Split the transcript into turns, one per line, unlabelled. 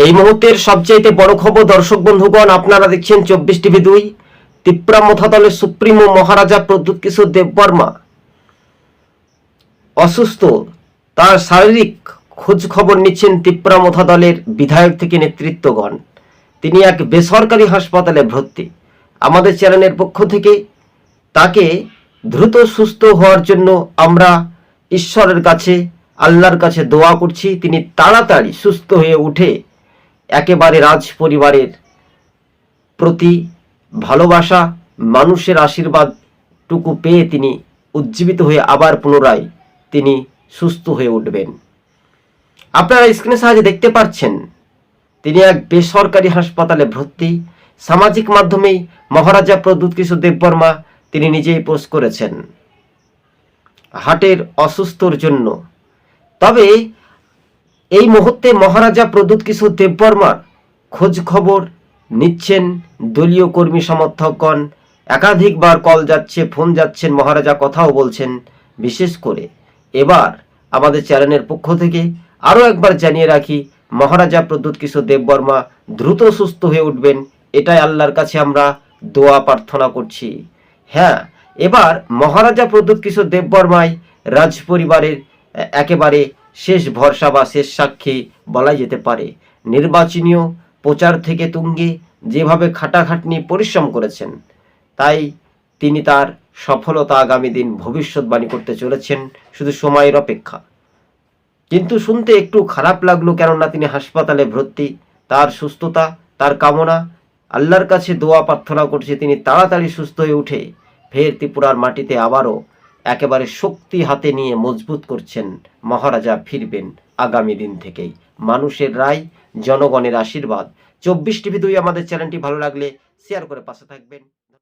এই মুহূর্তের সবচাইতে বড় খবর দর্শক বন্ধুগণ, আপনারা দেখছেন 24 টিভি 2। ত্রিপুরা মথা দলের সুপ্রিমো মহারাজা প্রদ্যুৎ কিশোর দেববর্মা অসুস্থ। তার শারীরিক খোঁজ খবর নিচ্ছেন ত্রিপুরা মথা দলের বিধায়ক থেকে নেতৃত্বগণ। তিনি এক বেসরকারি হাসপাতালে ভর্তি। আমাদের চ্যানেলের পক্ষ থেকে তাকে দ্রুত সুস্থ হওয়ার জন্য আমরা ঈশ্বরের কাছে, আল্লাহর কাছে দোয়া করছি। তিনি তাড়াতাড়ি সুস্থ হয়ে উঠে একেবারে রাজ পরিবারের প্রতি ভালোবাসা, মানুষের আশীর্বাদটুকু পেয়ে তিনি উজ্জীবিত হয়ে আবার পুনরায় তিনি সুস্থ হয়ে উঠবেন। আপনারা স্ক্রিনের সাহায্যে দেখতে পাচ্ছেন তিনি এক বেসরকারি হাসপাতালে ভর্তি। সামাজিক মাধ্যমেই মহারাজা প্রদ্যুৎ কিশোর দেববর্মা তিনি নিজেই পোস্ট করেছেন হার্টের অসুস্থর জন্য। তবে এই মুহূর্তে মহারাজা প্রদ্যুৎ কিশোর দেববর্মার খোঁজ খবর নিচ্ছেন দলীয় কর্মী সমর্থকগণ। একাধিকবার কল যাচ্ছে, ফোন যাচ্ছেন, মহারাজা কথাও বলছেন। বিশেষ করে এবার আমাদের চ্যানেলের পক্ষ থেকে আরও একবার জানিয়ে রাখি, মহারাজা প্রদ্যুৎ কিশোর দেববর্মা দ্রুত সুস্থ হয়ে উঠবেন, এটাই আল্লাহর কাছে আমরা দোয়া প্রার্থনা করছি। হ্যাঁ, এবার মহারাজা প্রদ্যুৎ কিশোর দেববর্মাই রাজ পরিবারের একেবারে শেষ ভরসা বা শেষ সাক্ষী বলাই যেতে পারে। নির্বাচনীয় প্রচার থেকে তুঙ্গে যেভাবে খাটাখাটনি পরিশ্রম করেছেন, তাই তিনি তার সফলতা আগামী দিন ভবিষ্যৎবাণী করতে চলেছেন, শুধু সময়ের অপেক্ষা। কিন্তু শুনতে একটু খারাপ লাগলো, কেননা তিনি হাসপাতালে ভর্তি। তার সুস্থতা, তার কামনা, আল্লাহর কাছে দোয়া প্রার্থনা করছে তিনি তাড়াতাড়ি সুস্থ হয়ে উঠে ফের ত্রিপুরার মাটিতে আবারও একেবারে শক্তি হাতে নিয়ে মজবুত করছেন। মহারাজা ফিরবেন আগামী দিন থেকেই। মানুষের রায়, জনগণের আশীর্বাদ। 24 টিভি 2 আমাদের চ্যানেলটি ভালো লাগলে শেয়ার করে পাশে থাকবেন।